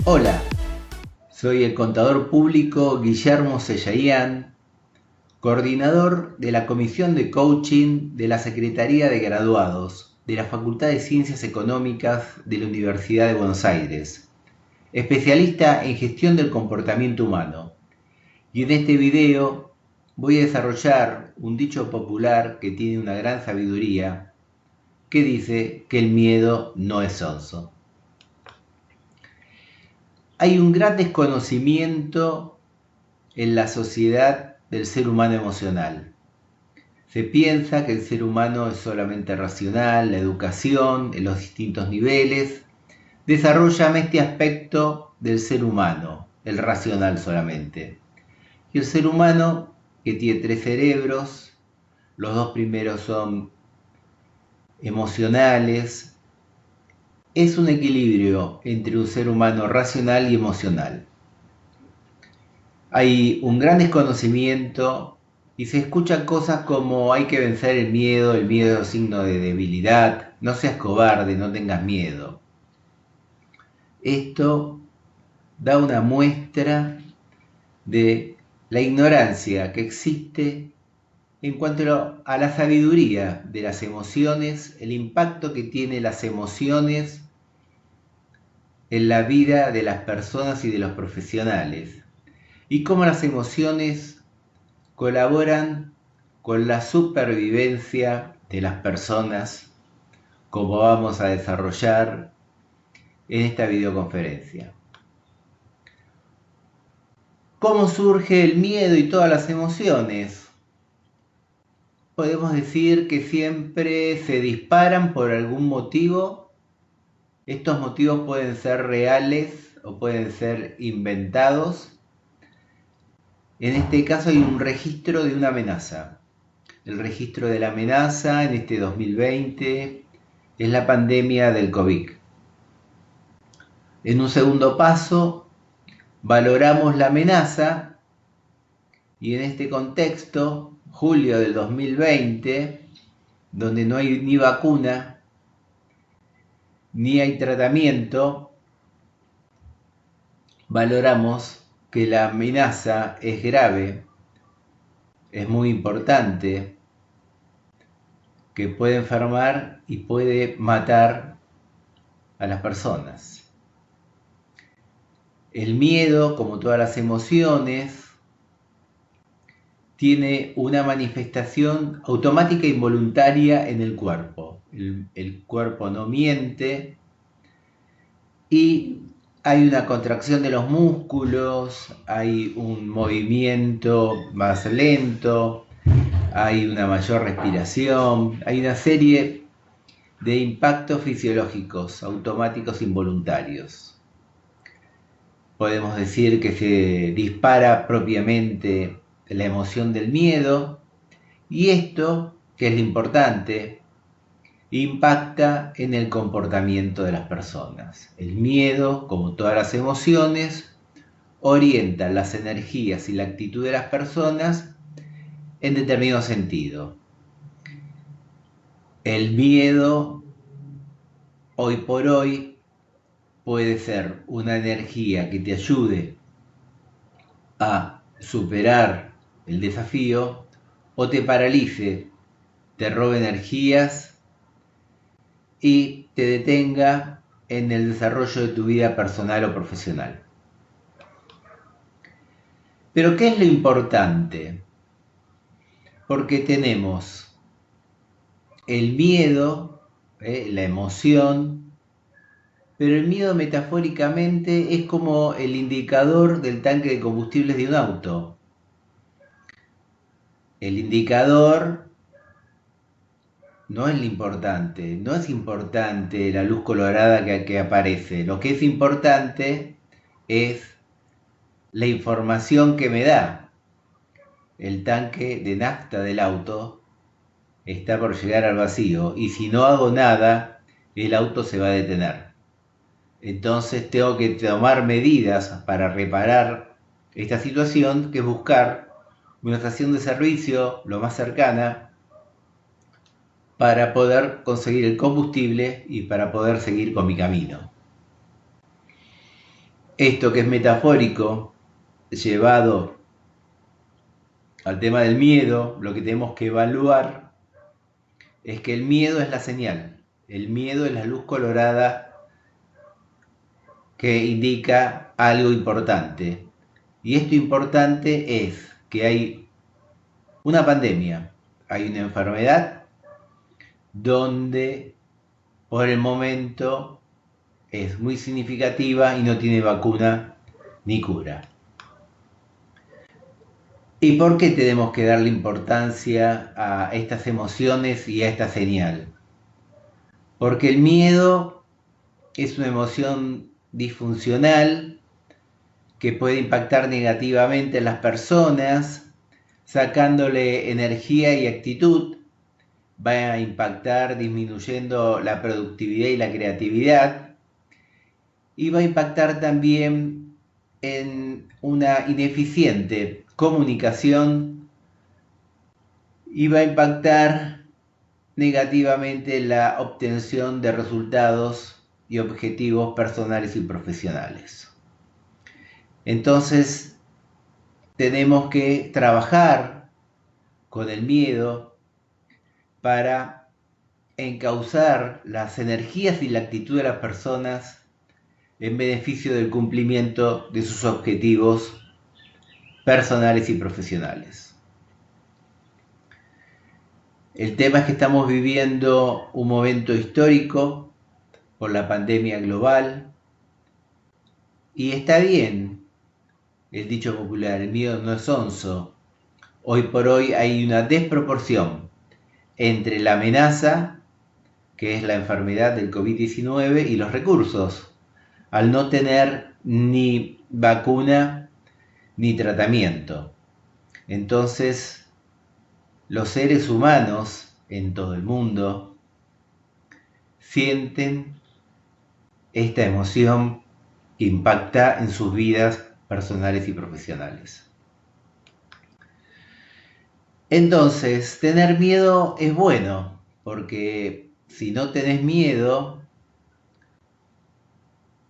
Hola, soy el contador público Guillermo Seyayán, coordinador de la Comisión de Coaching de la Secretaría de Graduados de la Facultad de Ciencias Económicas de la Universidad de Buenos Aires, especialista en gestión del comportamiento humano. Y en este video voy a desarrollar un dicho popular que tiene una gran sabiduría, que dice que el miedo no es sonso. Hay un gran desconocimiento en la sociedad del ser humano emocional. Se piensa que el ser humano es solamente racional, la educación en los distintos niveles desarrolla este aspecto del ser humano, el racional solamente. Y el ser humano, que tiene 3 cerebros, los 2 primeros son emocionales, es un equilibrio entre un ser humano racional y emocional. Hay un gran desconocimiento y se escuchan cosas como hay que vencer el miedo es signo de debilidad, no seas cobarde, no tengas miedo. Esto da una muestra de la ignorancia que existe en cuanto a la sabiduría de las emociones, el impacto que tienen las emociones en la vida de las personas y de los profesionales, y cómo las emociones colaboran con la supervivencia de las personas, como vamos a desarrollar en esta videoconferencia. ¿Cómo surge el miedo y todas las emociones? Podemos decir que siempre se disparan por algún motivo. Estos motivos pueden ser reales o pueden ser inventados. En este caso hay un registro de una amenaza. El registro de la amenaza en este 2020 es la pandemia del COVID. En un segundo paso, valoramos la amenaza y en este contexto, julio del 2020, donde no hay ni vacuna, ni hay tratamiento, valoramos que la amenaza es grave, es muy importante, que puede enfermar y puede matar a las personas. El miedo, como todas las emociones, tiene una manifestación automática e involuntaria en el cuerpo. El cuerpo no miente y hay una contracción de los músculos, hay un movimiento más lento, hay una mayor respiración, hay una serie de impactos fisiológicos automáticos involuntarios. Podemos decir que se dispara propiamente la emoción del miedo y esto, que es lo importante, impacta en el comportamiento de las personas. El miedo, como todas las emociones, orienta las energías y la actitud de las personas en determinado sentido. El miedo, hoy por hoy, puede ser una energía que te ayude a superar el desafío o te paralice, te robe energías y te detenga en el desarrollo de tu vida personal o profesional. Pero ¿qué es lo importante? Porque tenemos el miedo, la emoción, pero el miedo metafóricamente es como el indicador del tanque de combustibles de un auto. El indicador no es lo importante, no es importante la luz colorada que aparece. Lo que es importante es la información que me da. El tanque de nafta del auto está por llegar al vacío y si no hago nada, el auto se va a detener. Entonces tengo que tomar medidas para reparar esta situación, que es buscar una estación de servicio lo más cercana para poder conseguir el combustible y para poder seguir con mi camino. Esto que es metafórico, llevado al tema del miedo, lo que tenemos que evaluar es que el miedo es la señal. El miedo es la luz colorada que indica algo importante. Y esto importante es que hay una pandemia, hay una enfermedad donde por el momento es muy significativa y no tiene vacuna ni cura. ¿Y por qué tenemos que darle importancia a estas emociones y a esta señal? Porque el miedo es una emoción disfuncional que puede impactar negativamente en las personas, sacándole energía y actitud, va a impactar disminuyendo la productividad y la creatividad, y va a impactar también en una ineficiente comunicación y va a impactar negativamente la obtención de resultados y objetivos personales y profesionales. Entonces, tenemos que trabajar con el miedo para encauzar las energías y la actitud de las personas en beneficio del cumplimiento de sus objetivos personales y profesionales. El tema es que estamos viviendo un momento histórico por la pandemia global y está bien el dicho popular, el miedo no es sonso. Hoy por hoy hay una desproporción entre la amenaza, que es la enfermedad del COVID-19, y los recursos, al no tener ni vacuna ni tratamiento. Entonces, los seres humanos en todo el mundo sienten esta emoción que impacta en sus vidas personales y profesionales. Entonces, tener miedo es bueno, porque si no tenés miedo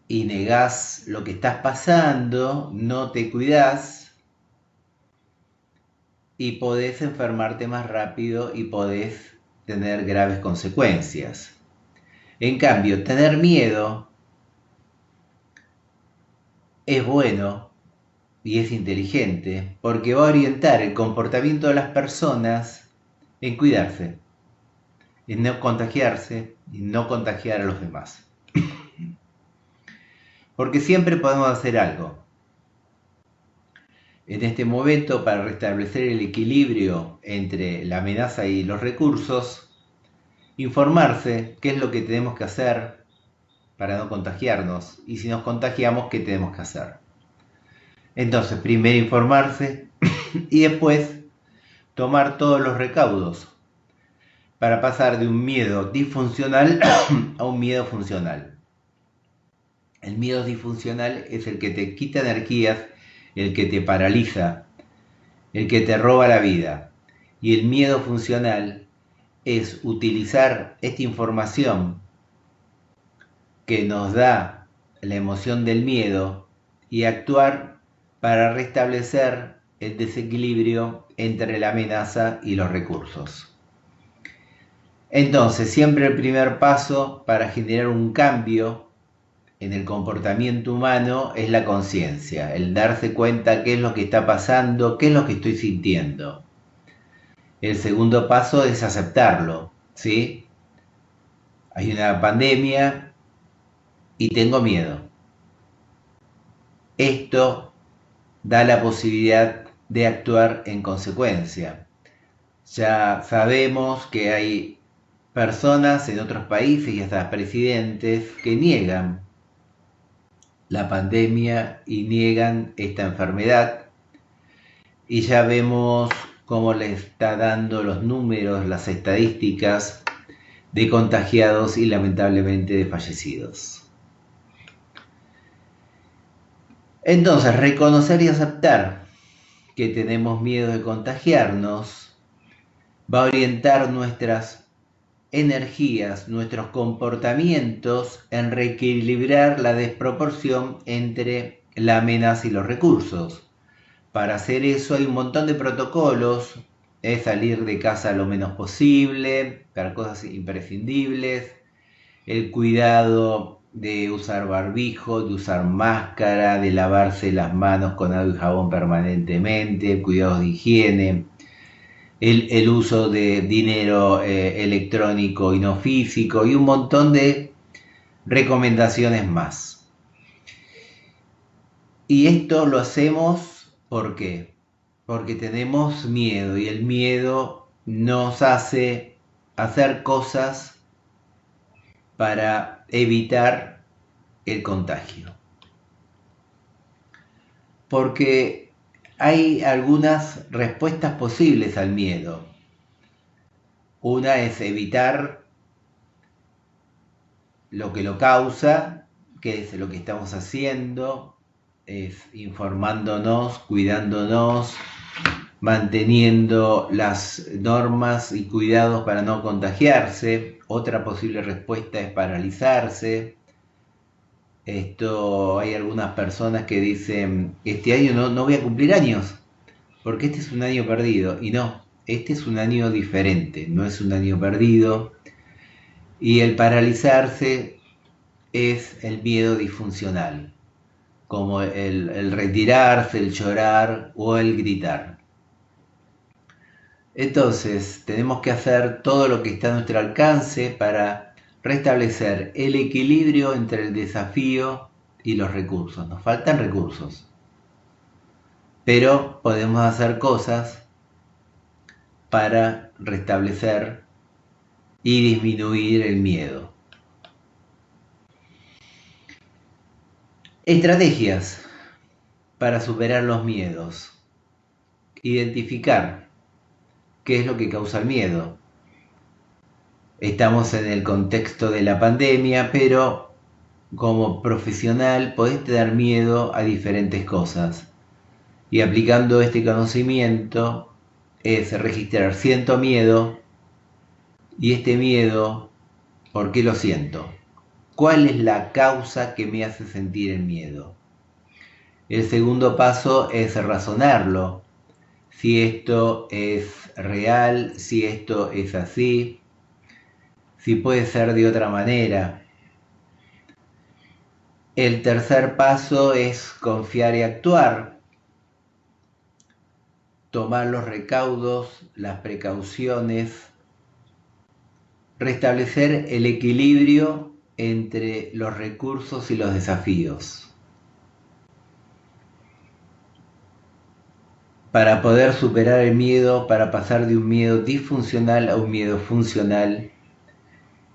y negás lo que estás pasando, no te cuidás y podés enfermarte más rápido y podés tener graves consecuencias. En cambio, tener miedo es bueno y es inteligente porque va a orientar el comportamiento de las personas en cuidarse, en no contagiarse y no contagiar a los demás. Porque siempre podemos hacer algo. En este momento, para restablecer el equilibrio entre la amenaza y los recursos, informarse qué es lo que tenemos que hacer para no contagiarnos y si nos contagiamos, qué tenemos que hacer. Entonces, primero informarse y después tomar todos los recaudos para pasar de un miedo disfuncional a un miedo funcional. El miedo disfuncional es el que te quita energías, el que te paraliza, el que te roba la vida. Y el miedo funcional es utilizar esta información que nos da la emoción del miedo y actuar para restablecer el desequilibrio entre la amenaza y los recursos. Entonces, siempre el primer paso para generar un cambio en el comportamiento humano es la conciencia, el darse cuenta qué es lo que está pasando, qué es lo que estoy sintiendo. El segundo paso es aceptarlo, ¿sí? Hay una pandemia y tengo miedo. Esto da la posibilidad de actuar en consecuencia. Ya sabemos que hay personas en otros países y hasta presidentes que niegan la pandemia y niegan esta enfermedad y ya vemos cómo le está dando los números, las estadísticas de contagiados y lamentablemente de fallecidos. Entonces, reconocer y aceptar que tenemos miedo de contagiarnos va a orientar nuestras energías, nuestros comportamientos en reequilibrar la desproporción entre la amenaza y los recursos. Para hacer eso hay un montón de protocolos, es salir de casa lo menos posible, para cosas imprescindibles, el cuidado de usar barbijo, de usar máscara, de lavarse las manos con agua y jabón permanentemente, cuidados de higiene, el uso de dinero electrónico y no físico y un montón de recomendaciones más. Y esto lo hacemos ¿por qué? Porque tenemos miedo y el miedo nos hace hacer cosas para evitar el contagio. Porque hay algunas respuestas posibles al miedo. Una es evitar lo que lo causa, que es lo que estamos haciendo, es informándonos, cuidándonos, manteniendo las normas y cuidados para no contagiarse. Otra posible respuesta es paralizarse. Hay algunas personas que dicen, este año no voy a cumplir años, porque este es un año perdido. Y no, este es un año diferente, no es un año perdido. Y el paralizarse es el miedo disfuncional, como el retirarse, el llorar o el gritar. Entonces, tenemos que hacer todo lo que está a nuestro alcance para restablecer el equilibrio entre el desafío y los recursos. Nos faltan recursos, pero podemos hacer cosas para restablecer y disminuir el miedo. Estrategias para superar los miedos. Identificar qué es lo que causa el miedo. Estamos en el contexto de la pandemia, pero como profesional podés tener miedo a diferentes cosas. Y aplicando este conocimiento es registrar, siento miedo, y este miedo, ¿por qué lo siento? ¿Cuál es la causa que me hace sentir el miedo? El segundo paso es razonarlo. Si esto es real, si esto es así, si puede ser de otra manera. El tercer paso es confiar y actuar. Tomar los recaudos, las precauciones, restablecer el equilibrio entre los recursos y los desafíos. Para poder superar el miedo, para pasar de un miedo disfuncional a un miedo funcional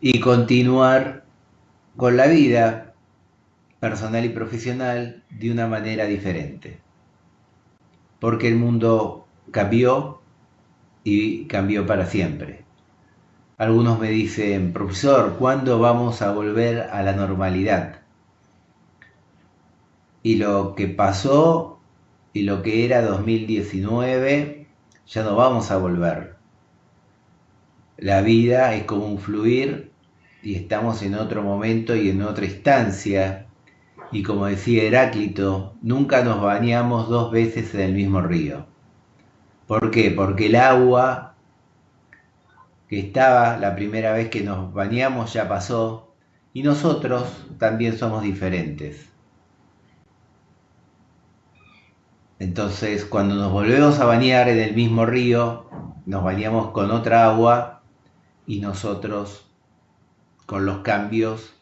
y continuar con la vida personal y profesional de una manera diferente. Porque el mundo cambió y cambió para siempre. Algunos me dicen, profesor, ¿cuándo vamos a volver a la normalidad? Y lo que pasó y lo que era 2019, ya no vamos a volver. La vida es como un fluir y estamos en otro momento y en otra instancia. Y como decía Heráclito, nunca nos bañamos dos veces en el mismo río. ¿Por qué? Porque el agua que estaba la primera vez que nos bañamos ya pasó y nosotros también somos diferentes. Entonces, cuando nos volvemos a bañar en el mismo río, nos bañamos con otra agua y nosotros con los cambios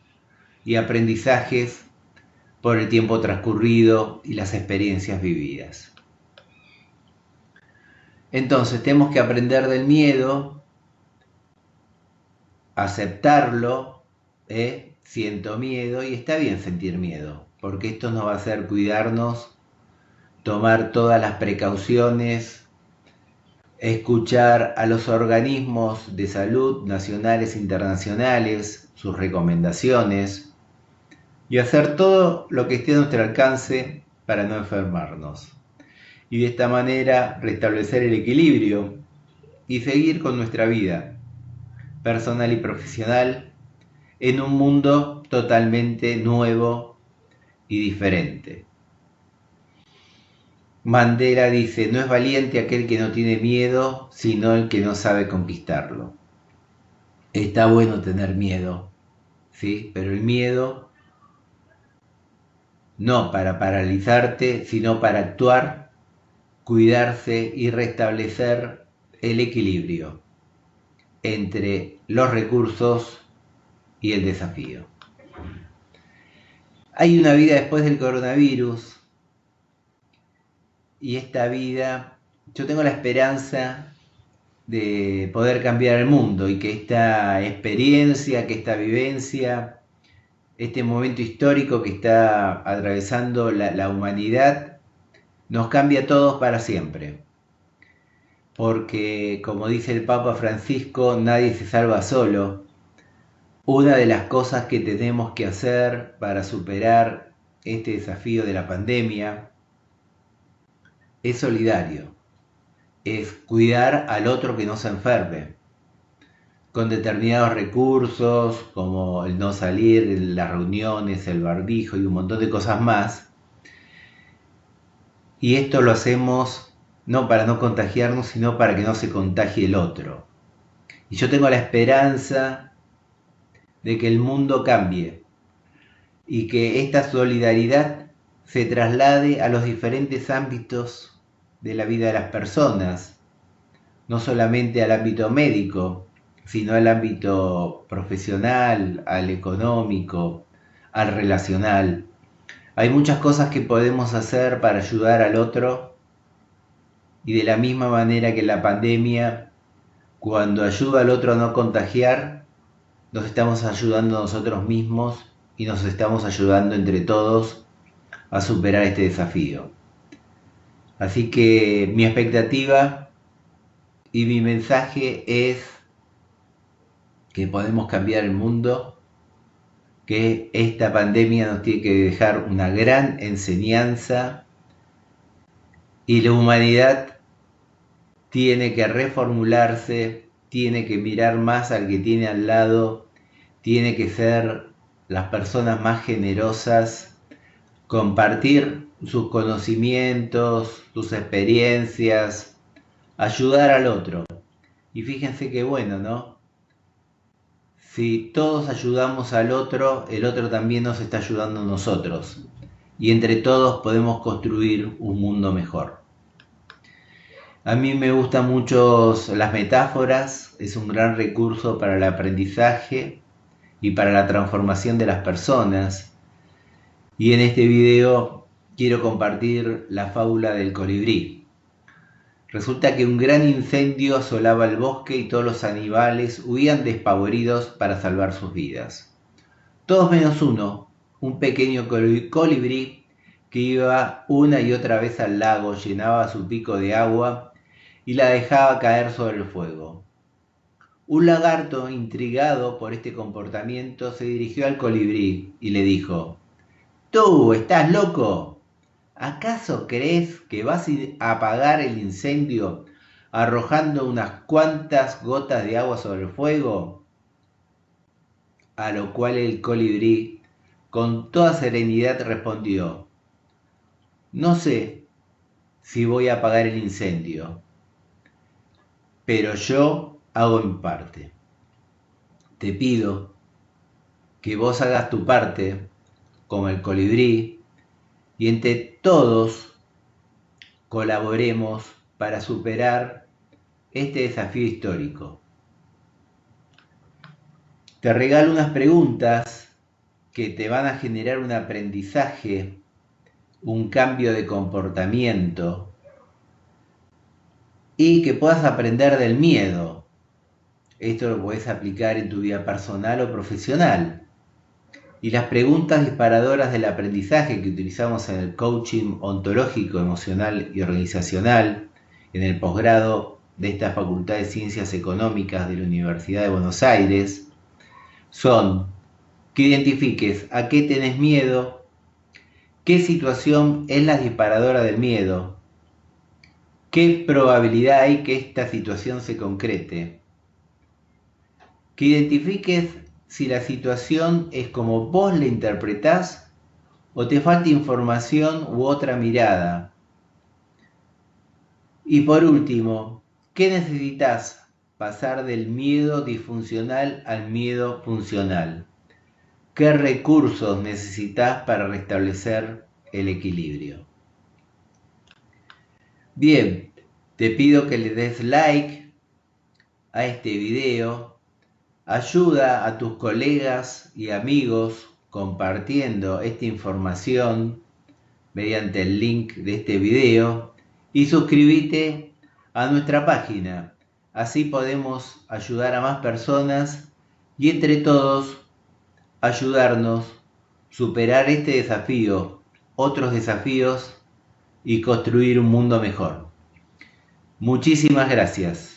y aprendizajes por el tiempo transcurrido y las experiencias vividas. Entonces, tenemos que aprender del miedo, aceptarlo, siento miedo y está bien sentir miedo, porque esto nos va a hacer cuidarnos, tomar todas las precauciones, escuchar a los organismos de salud nacionales e internacionales, sus recomendaciones y hacer todo lo que esté a nuestro alcance para no enfermarnos. Y de esta manera restablecer el equilibrio y seguir con nuestra vida personal y profesional en un mundo totalmente nuevo y diferente. Mandela dice, no es valiente aquel que no tiene miedo, sino el que no sabe conquistarlo. Está bueno tener miedo, ¿sí? Pero el miedo no para paralizarte, sino para actuar, cuidarse y restablecer el equilibrio entre los recursos y el desafío. Hay una vida después del coronavirus y esta vida, yo tengo la esperanza de poder cambiar el mundo y que esta experiencia, que esta vivencia, este momento histórico que está atravesando la humanidad, nos cambia a todos para siempre. Porque, como dice el Papa Francisco, nadie se salva solo. Una de las cosas que tenemos que hacer para superar este desafío de la pandemia es solidario, es cuidar al otro que no se enferme, con determinados recursos como el no salir, las reuniones, el barbijo y un montón de cosas más. Y esto lo hacemos no para no contagiarnos, sino para que no se contagie el otro. Y yo tengo la esperanza de que el mundo cambie y que esta solidaridad se traslade a los diferentes ámbitos de la vida de las personas, no solamente al ámbito médico, sino al ámbito profesional, al económico, al relacional. Hay muchas cosas que podemos hacer para ayudar al otro y de la misma manera que la pandemia, cuando ayuda al otro a no contagiar, nos estamos ayudando a nosotros mismos y nos estamos ayudando entre todos a superar este desafío. Así que mi expectativa y mi mensaje es que podemos cambiar el mundo, que esta pandemia nos tiene que dejar una gran enseñanza y la humanidad tiene que reformularse, tiene que mirar más al que tiene al lado, tiene que ser las personas más generosas, compartir sus conocimientos, sus experiencias, ayudar al otro. Y fíjense qué bueno, ¿no? Si todos ayudamos al otro, el otro también nos está ayudando a nosotros. Y entre todos podemos construir un mundo mejor. A mí me gustan mucho las metáforas, es un gran recurso para el aprendizaje y para la transformación de las personas. Y en este video quiero compartir la fábula del colibrí. Resulta que un gran incendio asolaba el bosque y todos los animales huían despavoridos para salvar sus vidas. Todos menos uno, un pequeño colibrí que iba una y otra vez al lago, llenaba su pico de agua y la dejaba caer sobre el fuego. Un lagarto, intrigado por este comportamiento, se dirigió al colibrí y le dijo: «¿Tú estás loco? ¿Acaso crees que vas a apagar el incendio arrojando unas cuantas gotas de agua sobre el fuego?» A lo cual el colibrí, con toda serenidad, respondió: «No sé si voy a apagar el incendio, pero yo hago mi parte. Te pido que vos hagas tu parte como el colibrí y entre todos colaboremos para superar este desafío histórico». Te regalo unas preguntas que te van a generar un aprendizaje, un cambio de comportamiento y que puedas aprender del miedo. Esto lo puedes aplicar en tu vida personal o profesional. Y las preguntas disparadoras del aprendizaje que utilizamos en el coaching ontológico, emocional y organizacional, en el posgrado de esta Facultad de Ciencias Económicas de la Universidad de Buenos Aires, son que identifiques a qué tenés miedo, qué situación es la disparadora del miedo, qué probabilidad hay que esta situación se concrete, que identifiques si la situación es como vos la interpretás o te falta información u otra mirada. Y por último, ¿qué necesitas? Pasar del miedo disfuncional al miedo funcional. ¿Qué recursos necesitas para restablecer el equilibrio? Bien, te pido que le des like a este video. Ayuda a tus colegas y amigos compartiendo esta información mediante el link de este video y suscríbete a nuestra página. Así podemos ayudar a más personas y entre todos ayudarnos a superar este desafío, otros desafíos y construir un mundo mejor. Muchísimas gracias.